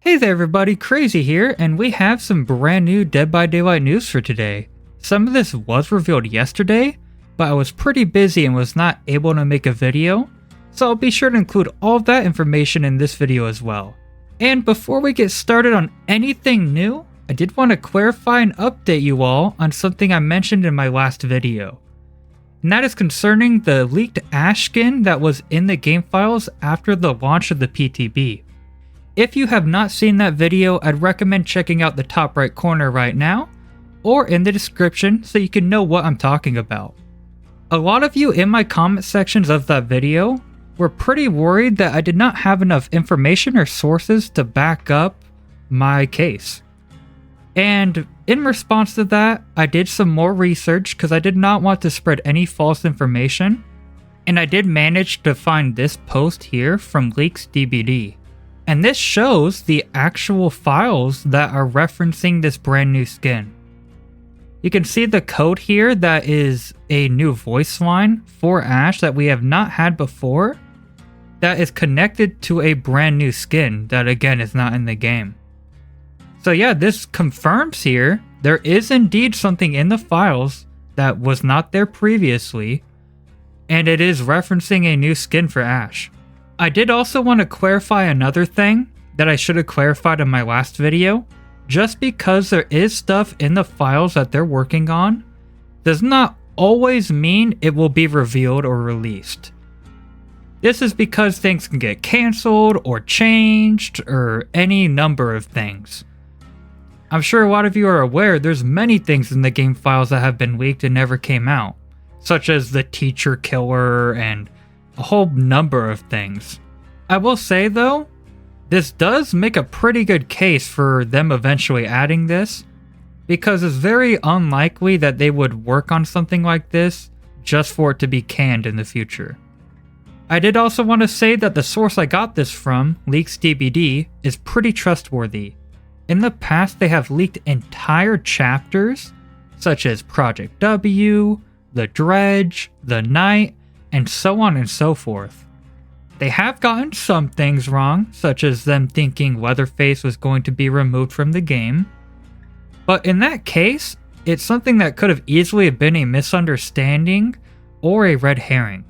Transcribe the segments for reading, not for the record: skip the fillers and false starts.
Hey there everybody, Crazy here, and we have some brand new Dead by Daylight news for today. Some of this was revealed yesterday, but I was pretty busy and was not able to make a video, so I'll be sure to include all of that information in this video as well. And before we get started on anything new, I did want to clarify and update you all on something I mentioned in my last video. And that is concerning the leaked Ash skin that was in the game files after the launch of the PTB. If you have not seen that video, I'd recommend checking out the top right corner right now, or in the description so you can know what I'm talking about. A lot of you in my comment sections of that video were pretty worried that I did not have enough information or sources to back up my case. And in response to that, I did some more research because I did not want to spread any false information, and I did manage to find this post here from Leaks DBD. And this shows the actual files that are referencing this brand new skin. You can see the code here that is a new voice line for Ash that we have not had before, that is connected to a brand new skin that again is not in the game. So yeah, this confirms here there is indeed something in the files that was not there previously, and it is referencing a new skin for Ash. I did also want to clarify another thing that I should have clarified in my last video. Just because there is stuff in the files that they're working on does not always mean it will be revealed or released. This is because things can get cancelled or changed or any number of things. I'm sure a lot of you are aware there's many things in the game files that have been leaked and never came out, such as the teacher killer and a whole number of things. I will say though, this does make a pretty good case for them eventually adding this, because it's very unlikely that they would work on something like this just for it to be canned in the future. I did also want to say that the source I got this from, Leaks DBD, is pretty trustworthy. In the past they have leaked entire chapters, such as Project W, The Dredge, The Night, and so on and so forth. They have gotten some things wrong, such as them thinking Leatherface was going to be removed from the game, but in that case, it's something that could have easily been a misunderstanding or a red herring.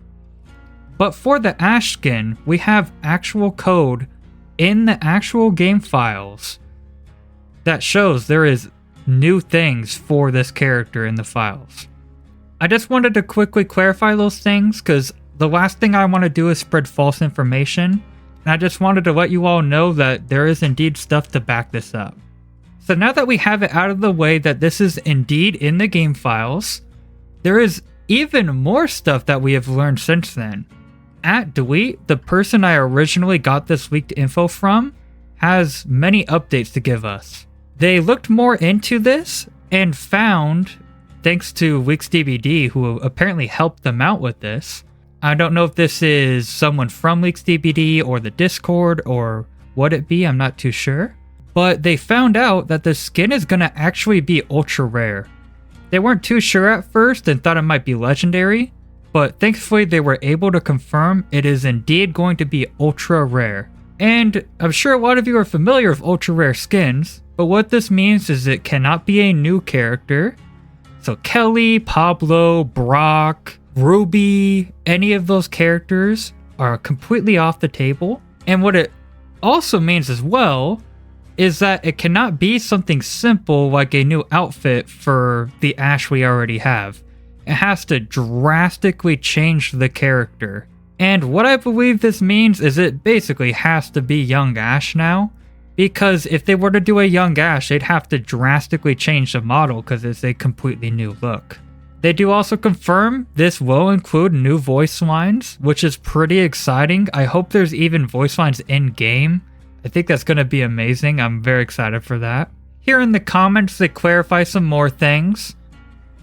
But for the Ash skin, we have actual code in the actual game files that shows there is new things for this character in the files. I just wanted to quickly clarify those things because the last thing I want to do is spread false information, and I just wanted to let you all know that there is indeed stuff to back this up. So now that we have it out of the way that this is indeed in the game files, there is even more stuff that we have learned since then. At Delete, the person I originally got this leaked info from, has many updates to give us. They looked more into this and found, thanks to Leaks DBD, who apparently helped them out with this. I don't know if this is someone from Leaks DBD or the Discord or what it be, I'm not too sure. But they found out that the skin is going to actually be ultra rare. They weren't too sure at first and thought it might be legendary, but thankfully they were able to confirm it is indeed going to be ultra rare. And I'm sure a lot of you are familiar with ultra rare skins, but what this means is it cannot be a new character. So Kelly, Pablo, Brock, Ruby, any of those characters are completely off the table. And what it also means as well is that it cannot be something simple like a new outfit for the Ash we already have. It has to drastically change the character. And what I believe this means is it basically has to be young Ash now. Because if they were to do a young Ash, they'd have to drastically change the model because it's a completely new look. They do also confirm this will include new voice lines, which is pretty exciting. I hope there's even voice lines in-game. I think that's going to be amazing. I'm very excited for that. Here in the comments, they clarify some more things.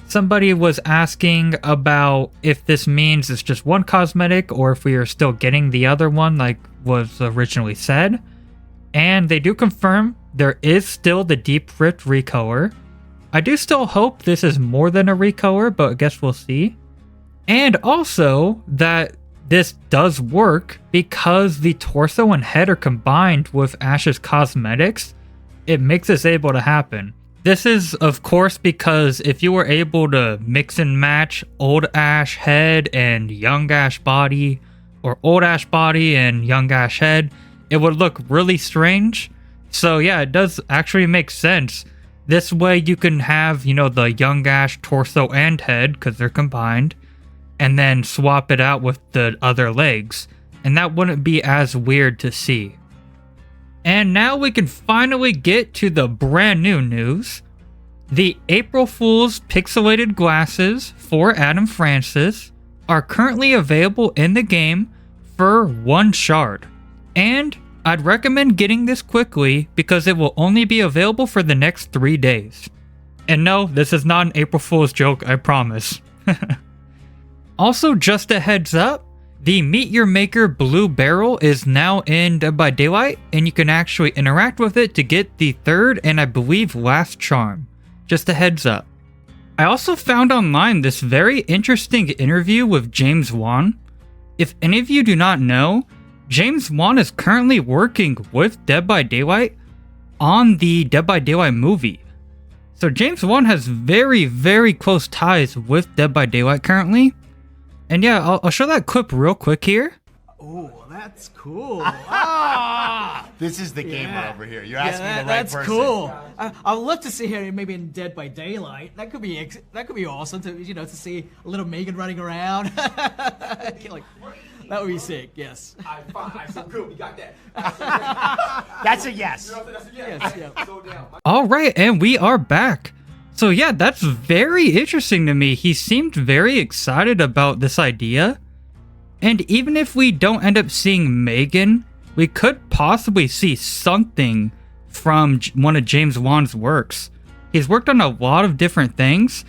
Somebody was asking about if this means it's just one cosmetic or if we are still getting the other one like was originally said. And they do confirm there is still the Deep Rift recolor. I do still hope this is more than a recolor, but I guess we'll see. And also that this does work because the torso and head are combined with Ash's cosmetics. It makes this able to happen. This is, of course, because if you were able to mix and match old Ash head and young Ash body, or old Ash body and young Ash head, it would look really strange. So yeah, it does actually make sense. This way you can have, you know, the young Ash torso and head, because they're combined, and then swap it out with the other legs, and that wouldn't be as weird to see. And now we can finally get to the brand new news. The April Fool's pixelated glasses for Adam Francis are currently available in the game for 1 shard. And I'd recommend getting this quickly because it will only be available for the next 3 days. And no, this is not an April Fool's joke, I promise. Also, just a heads up, the Meet Your Maker blue barrel is now in Dead by Daylight, and you can actually interact with it to get the 3rd and I believe last charm. Just a heads up. I also found online this very interesting interview with James Wan. If any of you do not know, James Wan is currently working with Dead by Daylight on the Dead by Daylight movie. So James Wan has very, very close ties with Dead by Daylight currently. And yeah, I'll show that clip real quick here. Oh, that's cool. Ah! This is the gamer over here. You're asking the right that's person. Cool. I'd love to see her maybe in Dead by Daylight. That could be awesome to to see a little M3GAN running around. Like, that would be sick. Yes. I said cool. We got that. That's a yes. That's a Yes. Yeah. All right, and we are back. So yeah, that's very interesting to me. He seemed very excited about this idea. And even if we don't end up seeing M3GAN, we could possibly see something from one of James Wan's works. He's worked on a lot of different things,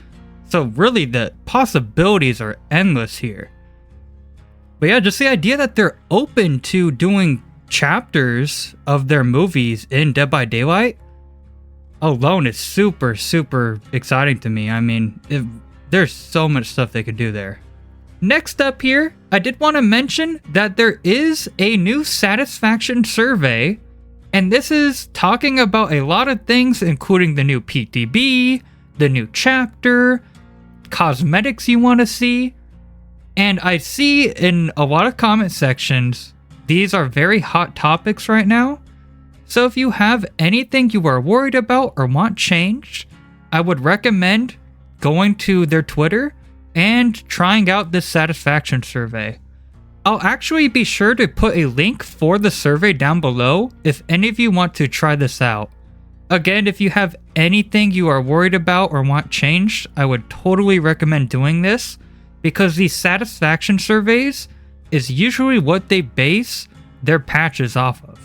so really the possibilities are endless here. But yeah, just the idea that they're open to doing chapters of their movies in Dead by Daylight alone is super, super exciting to me. I mean, there's so much stuff they could do there. Next up here, I did want to mention that there is a new satisfaction survey, and this is talking about a lot of things, including the new PTB, the new chapter, cosmetics you want to see. And I see in a lot of comment sections, these are very hot topics right now. So if you have anything you are worried about or want changed, I would recommend going to their Twitter and trying out this satisfaction survey. I'll actually be sure to put a link for the survey down below if any of you want to try this out. Again, if you have anything you are worried about or want changed, I would totally recommend doing this because these satisfaction surveys is usually what they base their patches off of.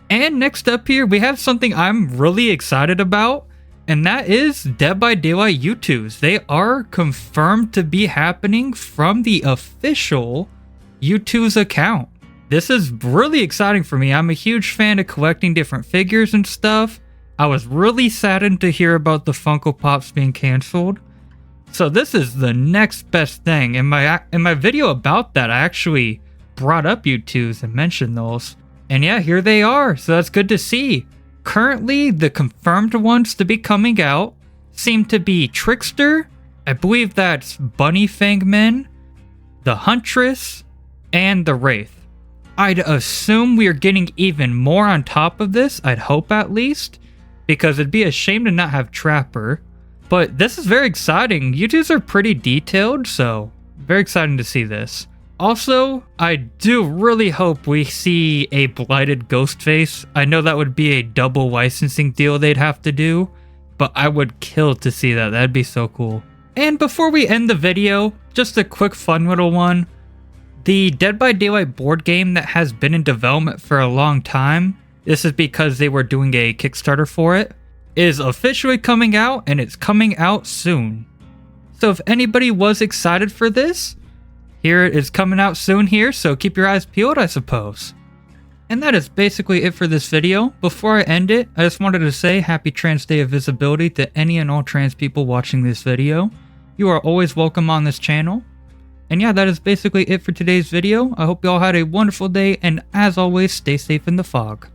And next up here, we have something I'm really excited about, and that is Dead by Daylight Youtooz. They are confirmed to be happening from the official Youtooz account. This is really exciting for me. I'm a huge fan of collecting different figures and stuff. I was really saddened to hear about the Funko Pops being canceled. So this is the next best thing. In my video about that, I actually brought up Youtooz and mentioned those. And yeah, here they are, so that's good to see. Currently, the confirmed ones to be coming out seem to be Trickster, I believe that's Bunny Fangman, the Huntress, and the Wraith. I'd assume we are getting even more on top of this, I'd hope at least, because it'd be a shame to not have Trapper. But this is very exciting. Youtooz are pretty detailed, so very exciting to see this. Also, I do really hope we see a blighted Ghostface. I know that would be a double licensing deal they'd have to do, but I would kill to see that. That'd be so cool. And before we end the video, just a quick fun little one. The Dead by Daylight board game that has been in development for a long time, this is because they were doing a Kickstarter for it, is officially coming out, and it's coming out soon. So if anybody was excited for this, here it is coming out soon here, so keep your eyes peeled, I suppose. And that is basically it for this video. Before I end it, I just wanted to say happy Trans Day of Visibility to any and all trans people watching this video. You are always welcome on this channel. And yeah, that is basically it for today's video. I hope you all had a wonderful day, and as always, stay safe in the fog.